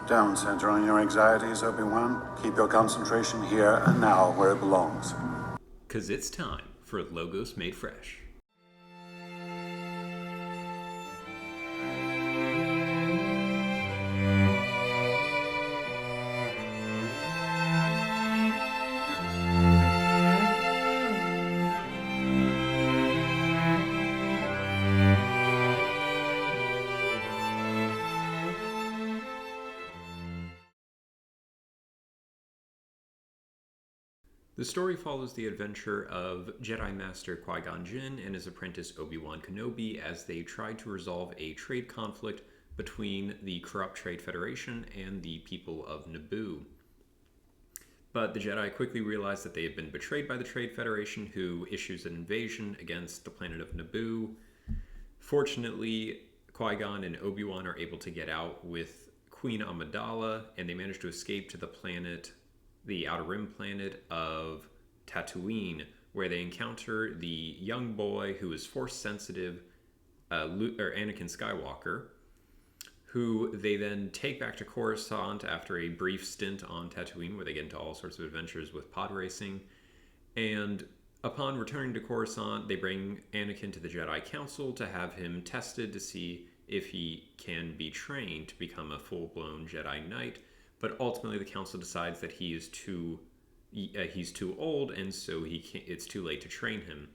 Don't center on your anxieties, Obi-Wan. Keep your concentration here and now where it belongs. Because it's time for Logos Made Fresh. The story follows the adventure of Jedi Master Qui-Gon Jinn and his apprentice Obi-Wan Kenobi as they try to resolve a trade conflict between the corrupt Trade Federation and the people of Naboo. But the Jedi quickly realize that they have been betrayed by the Trade Federation, who issues an invasion against the planet of Naboo. Fortunately, Qui-Gon and Obi-Wan are able to get out with Queen Amidala, and they manage to escape to the Outer Rim planet of Tatooine, where they encounter the young boy who is Force sensitive, Anakin Skywalker, who they then take back to Coruscant after a brief stint on Tatooine, where they get into all sorts of adventures with pod racing. And upon returning to Coruscant, they bring Anakin to the Jedi Council to have him tested to see if he can be trained to become a full-blown Jedi Knight. But ultimately, the council decides that he's too old, and so it's too late to train him.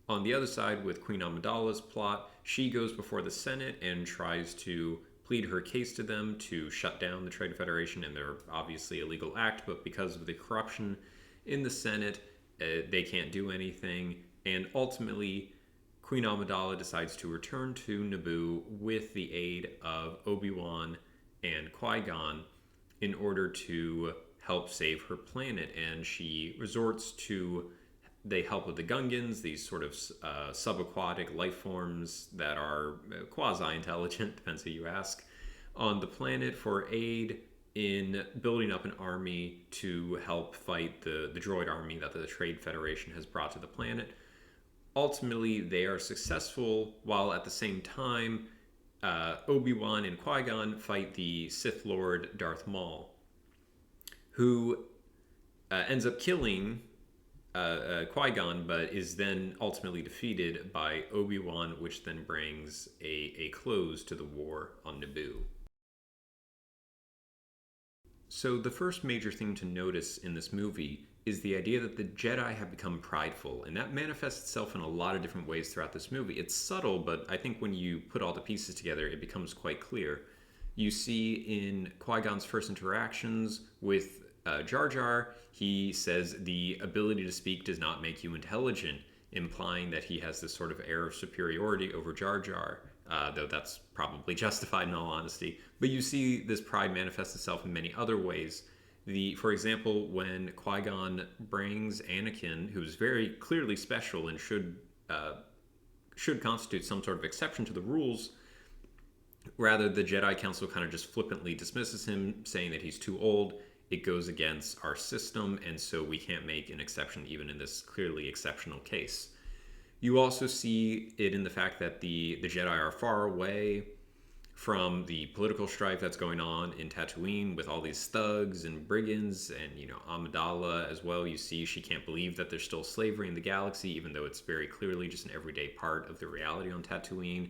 On the other side, with Queen Amidala's plot, she goes before the Senate and tries to plead her case to them to shut down the Trade Federation and their obviously illegal act, but because of the corruption in the Senate, they can't do anything. And ultimately, Queen Amidala decides to return to Naboo with the aid of Obi-Wan and Qui-Gon in order to help save her planet. And she resorts to the help of the Gungans, these sort of subaquatic life forms that are quasi-intelligent, depends who you ask, on the planet for aid in building up an army to help fight the droid army that the Trade Federation has brought to the planet. Ultimately, they are successful, while at the same time, Obi-Wan and Qui-Gon fight the Sith Lord Darth Maul, who ends up killing Qui-Gon, but is then ultimately defeated by Obi-Wan, which then brings a close to the war on Naboo. So the first major thing to notice in this movie is the idea that the Jedi have become prideful, and that manifests itself in a lot of different ways throughout this movie. It's subtle, but I think when you put all the pieces together, it becomes quite clear. You see in Qui-Gon's first interactions with Jar Jar, he says the ability to speak does not make you intelligent, implying that he has this sort of air of superiority over Jar Jar, though that's probably justified in all honesty. But you see this pride manifest itself in many other ways. For example, when Qui-Gon brings Anakin, who's very clearly special and should constitute some sort of exception to the rules, rather the Jedi Council kind of just flippantly dismisses him, saying that he's too old. It goes against our system, and so we can't make an exception even in this clearly exceptional case. You also see it in the fact that the Jedi are far away from the political strife that's going on in Tatooine with all these thugs and brigands, and Amidala as well. You see she can't believe that there's still slavery in the galaxy, even though it's very clearly just an everyday part of the reality on Tatooine.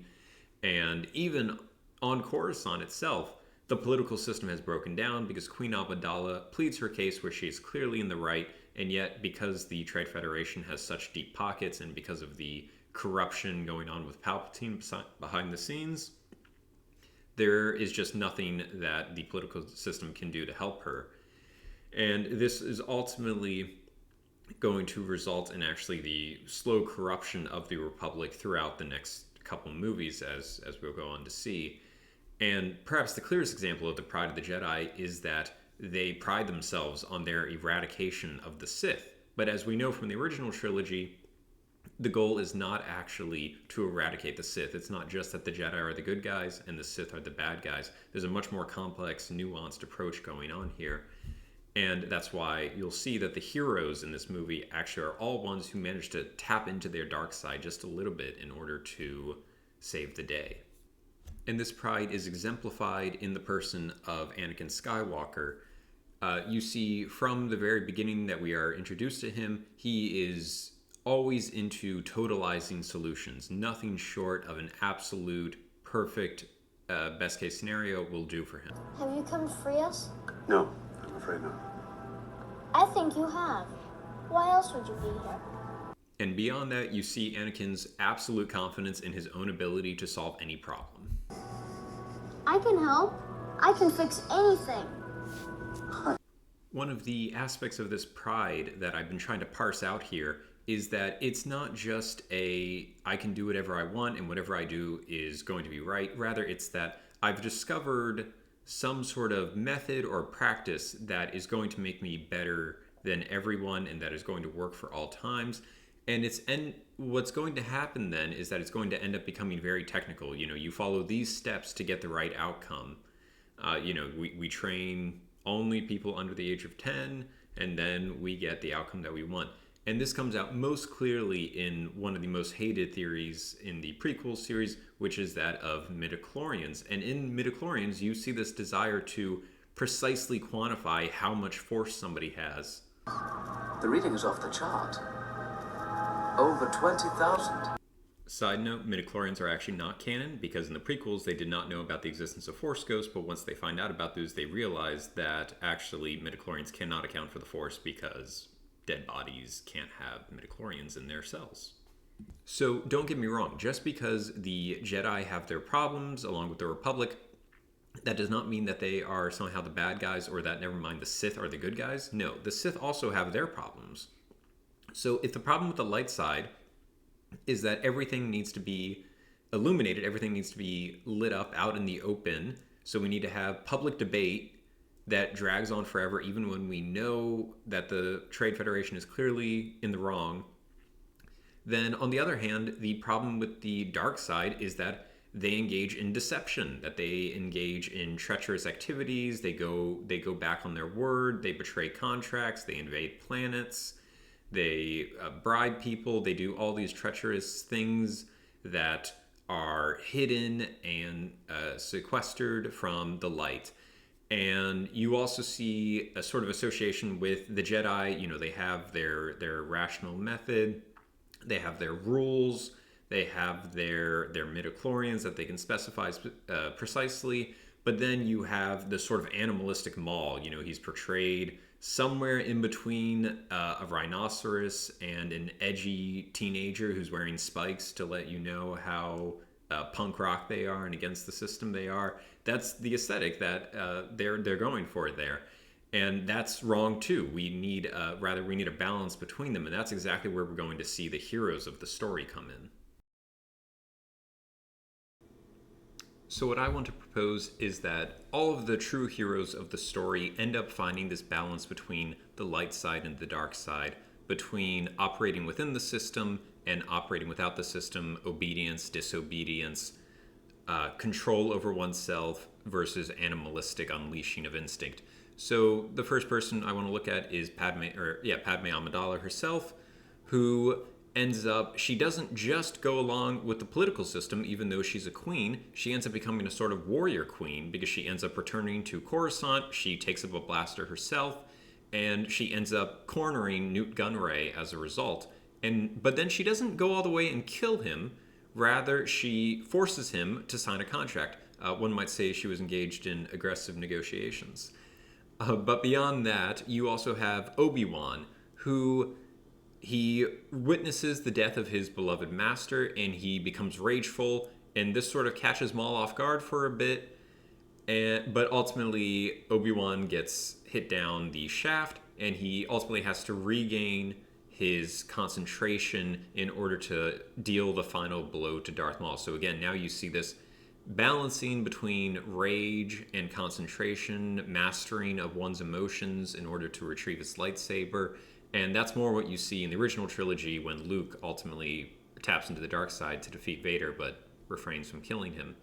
And even on Coruscant itself, the political system has broken down because Queen Amidala pleads her case where she is clearly in the right, and yet because the Trade Federation has such deep pockets and because of the corruption going on with Palpatine behind the scenes, there is just nothing that the political system can do to help her. And this is ultimately going to result in actually the slow corruption of the Republic throughout the next couple movies, as we'll go on to see. And perhaps the clearest example of the pride of the Jedi is that they pride themselves on their eradication of the Sith. But as we know from the original trilogy, the goal is not actually to eradicate the Sith. It's not just that the Jedi are the good guys and the Sith are the bad guys. There's a much more complex, nuanced approach going on here. And that's why you'll see that the heroes in this movie actually are all ones who manage to tap into their dark side just a little bit in order to save the day. And this pride is exemplified in the person of Anakin Skywalker. You see from the very beginning that we are introduced to him, he is always into totalizing solutions. Nothing short of an absolute perfect best case scenario will do for him. Have you come to free us? No, I'm afraid not. I think you have. Why else would you be here? And beyond that, you see Anakin's absolute confidence in his own ability to solve any problem. I can help. I can fix anything. One of the aspects of this pride that I've been trying to parse out here is that it's not just I can do whatever I want and whatever I do is going to be right. Rather, it's that I've discovered some sort of method or practice that is going to make me better than everyone and that is going to work for all times. And what's going to happen then is that it's going to end up becoming very technical. You follow these steps to get the right outcome. We train only people under the age of 10, and then we get the outcome that we want. And this comes out most clearly in one of the most hated theories in the prequel series, which is that of midichlorians. And in midichlorians, you see this desire to precisely quantify how much force somebody has. The reading is off the chart. Over 20,000. Side note, midichlorians are actually not canon because in the prequels they did not know about the existence of Force ghosts, but once they find out about those, they realize that actually midichlorians cannot account for the Force because dead bodies can't have midichlorians in their cells. So don't get me wrong, just because the Jedi have their problems along with the Republic, that does not mean that they are somehow the bad guys or that, never mind, the Sith are the good guys. No, the Sith also have their problems. So if the problem with the light side is that everything needs to be illuminated, everything needs to be lit up out in the open, so we need to have public debate that drags on forever even when we know that the Trade Federation is clearly in the wrong, then on the other hand, the problem with the dark side is that they engage in deception, that they engage in treacherous activities, they go back on their word, they betray contracts, they invade planets, they bribe people, they do all these treacherous things that are hidden and sequestered from the light. And you also see a sort of association with the Jedi. They have their rational method, they have their rules, they have their midichlorians that they can specify precisely, but then you have this sort of animalistic Maul. He's portrayed somewhere in between a rhinoceros and an edgy teenager who's wearing spikes to let you know how punk rock they are and against the system they are. That's the aesthetic that they're going for there. And that's wrong too. We need a balance between them, and that's exactly where we're going to see the heroes of the story come in. So what I want to propose is that all of the true heroes of the story end up finding this balance between the light side and the dark side, between operating within the system and operating without the system, obedience, disobedience, control over oneself versus animalistic unleashing of instinct. So the first person I want to look at is Padme Amidala herself, who she doesn't just go along with the political system, even though she's a queen. She ends up becoming a sort of warrior queen because she ends up returning to Coruscant. She takes up a blaster herself, and she ends up cornering Newt Gunray as a result. But then she doesn't go all the way and kill him. Rather, she forces him to sign a contract. One might say she was engaged in aggressive negotiations. But beyond that, you also have Obi-Wan, who he witnesses the death of his beloved master, and he becomes rageful, and this sort of catches Maul off guard for a bit. But ultimately, Obi-Wan gets hit down the shaft, and he ultimately has to regain his concentration in order to deal the final blow to Darth Maul. So again, now you see this balancing between rage and concentration, mastering of one's emotions in order to retrieve his lightsaber. And that's more what you see in the original trilogy when Luke ultimately taps into the dark side to defeat Vader, but refrains from killing him.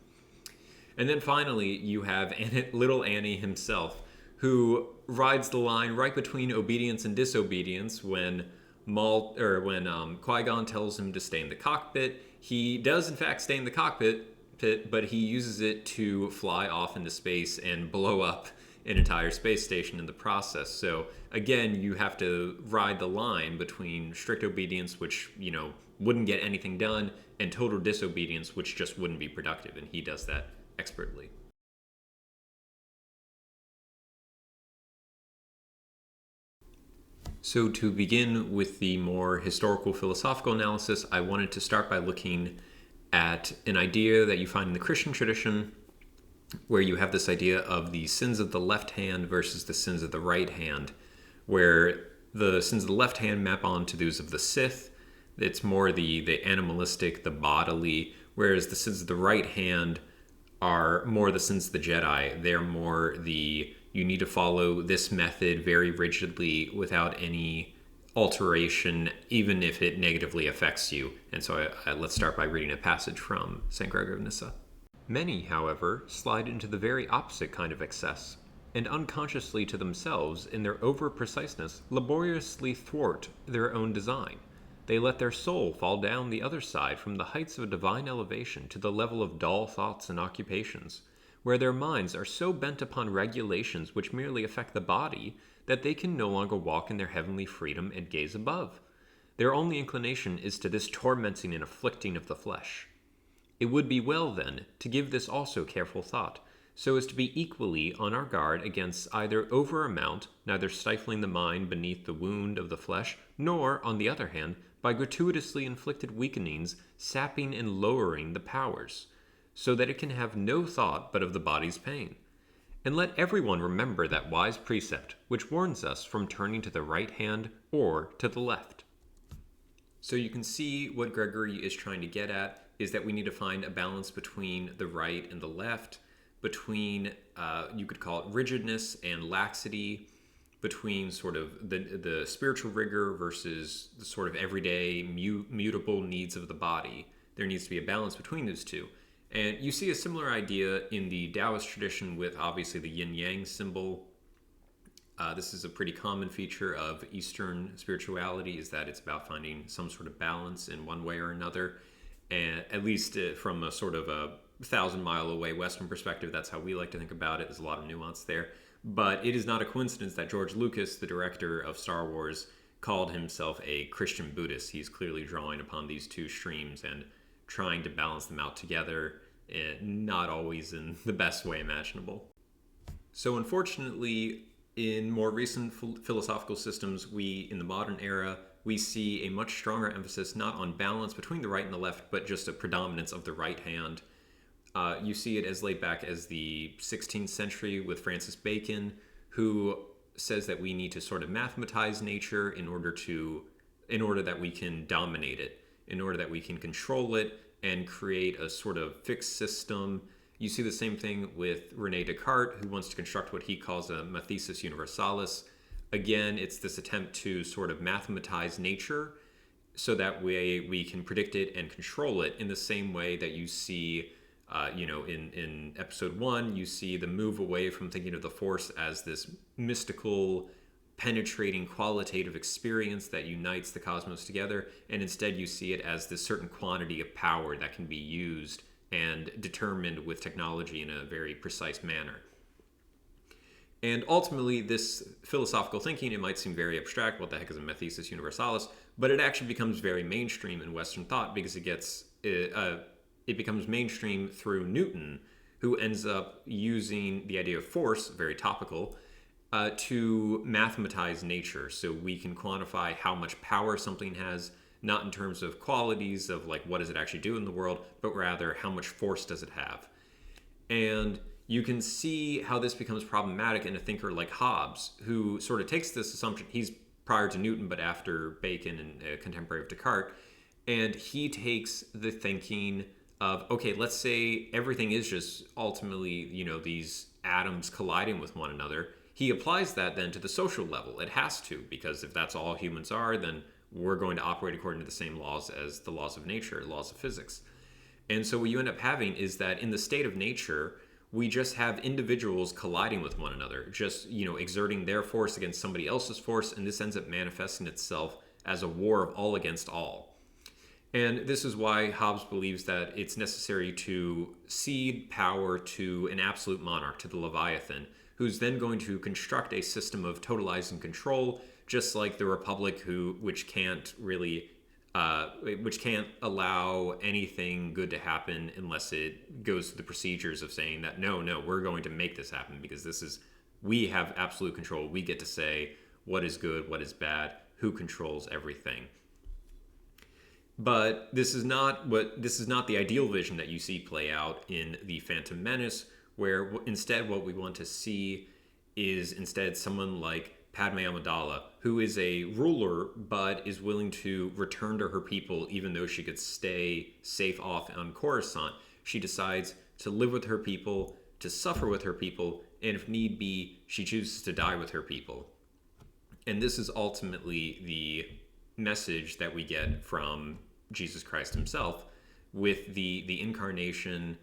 And then finally, you have little Annie himself, who rides the line right between obedience and disobedience when Qui-Gon tells him to stay in the cockpit. He does, in fact, stay in the cockpit, cockpit, but he uses it to fly off into space and blow up an entire space station in the process. So again, you have to ride the line between strict obedience, which, wouldn't get anything done, and total disobedience, which just wouldn't be productive, and he does that expertly. So to begin with the more historical philosophical analysis, I wanted to start by looking at an idea that you find in the Christian tradition, where you have this idea of the sins of the left hand versus the sins of the right hand, where the sins of the left hand map onto those of the Sith. It's more the animalistic, the bodily, whereas the sins of the right hand are more the sins of the Jedi. They're more you need to follow this method very rigidly without any alteration, even if it negatively affects you. And so let's start by reading a passage from St. Gregory of Nyssa. Many, however, slide into the very opposite kind of excess, and unconsciously to themselves, in their over-preciseness, laboriously thwart their own design. They let their soul fall down the other side from the heights of a divine elevation to the level of dull thoughts and occupations, where their minds are so bent upon regulations which merely affect the body that they can no longer walk in their heavenly freedom and gaze above. Their only inclination is to this tormenting and afflicting of the flesh. It would be well, then, to give this also careful thought, so as to be equally on our guard against either over-amount, neither stifling the mind beneath the wound of the flesh, nor, on the other hand, by gratuitously inflicted weakenings, sapping and lowering the powers, so that it can have no thought but of the body's pain. And let everyone remember that wise precept which warns us from turning to the right hand or to the left. So you can see what Gregory is trying to get at is that we need to find a balance between the right and the left, between, you could call it rigidness and laxity, between sort of the spiritual rigor versus the sort of everyday mutable needs of the body. There needs to be a balance between those two. And you see a similar idea in the Taoist tradition with obviously the yin-yang symbol. This is a pretty common feature of Eastern spirituality, is that it's about finding some sort of balance in one way or another. And at least from a sort of a 1,000-mile away Western perspective, that's how we like to think about it. There's a lot of nuance there. But it is not a coincidence that George Lucas, the director of Star Wars, called himself a Christian Buddhist. He's clearly drawing upon these two streams and trying to balance them out together, not always in the best way imaginable. So unfortunately, in more recent philosophical systems, in the modern era, we see a much stronger emphasis not on balance between the right and the left, but just a predominance of the right hand. You see it as late back as the 16th century with Francis Bacon, who says that we need to sort of mathematize nature in order that we can dominate it, in order that we can control it and create a sort of fixed system. You see the same thing with René Descartes, who wants to construct what he calls a mathesis universalis. Again, it's this attempt to sort of mathematize nature so that way we can predict it and control it in the same way that you see, in episode 1, you see the move away from thinking of the Force as this mystical, penetrating, qualitative experience that unites the cosmos together, and instead you see it as this certain quantity of power that can be used and determined with technology in a very precise manner. And ultimately, this philosophical thinking, it might seem very abstract, what the heck is a mathesis universalis, but it actually becomes very mainstream in Western thought because it becomes mainstream through Newton, who ends up using the idea of force, very topical, to mathematize nature. So we can quantify how much power something has, not in terms of qualities of like what does it actually do in the world, but rather how much force does it have. And you can see how this becomes problematic in a thinker like Hobbes, who sort of takes this assumption. He's prior to Newton, but after Bacon and a contemporary of Descartes. And he takes the thinking of, okay, let's say everything is just ultimately, these atoms colliding with one another. He applies that then to the social level. It has to, because if that's all humans are, then we're going to operate according to the same laws as the laws of nature, laws of physics. And so what you end up having is that in the state of nature, we just have individuals colliding with one another, just, exerting their force against somebody else's force, and this ends up manifesting itself as a war of all against all. And this is why Hobbes believes that it's necessary to cede power to an absolute monarch, to the Leviathan, who's then going to construct a system of totalizing control, just like the Republic, which can't allow anything good to happen unless it goes through the procedures of saying that no, we're going to make this happen because we have absolute control. We get to say what is good, what is bad, who controls everything. But this is not the ideal vision that you see play out in the Phantom Menace, where instead what we want to see is instead someone like Padme Amidala, who is a ruler but is willing to return to her people even though she could stay safe off on Coruscant. She decides to live with her people, to suffer with her people, and if need be, she chooses to die with her people. And this is ultimately the message that we get from Jesus Christ himself, with the incarnation,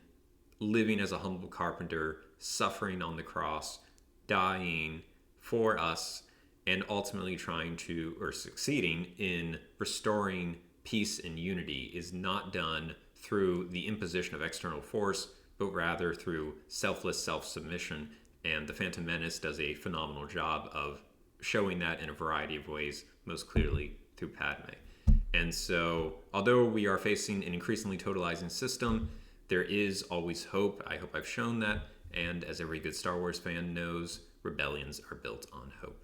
living as a humble carpenter, suffering on the cross, dying for us, and ultimately succeeding in restoring peace and unity is not done through the imposition of external force, but rather through selfless self-submission. And the Phantom Menace does a phenomenal job of showing that in a variety of ways, most clearly through Padme. And so, although we are facing an increasingly totalizing system, there is always hope. I hope I've shown that. And as every good Star Wars fan knows, rebellions are built on hope.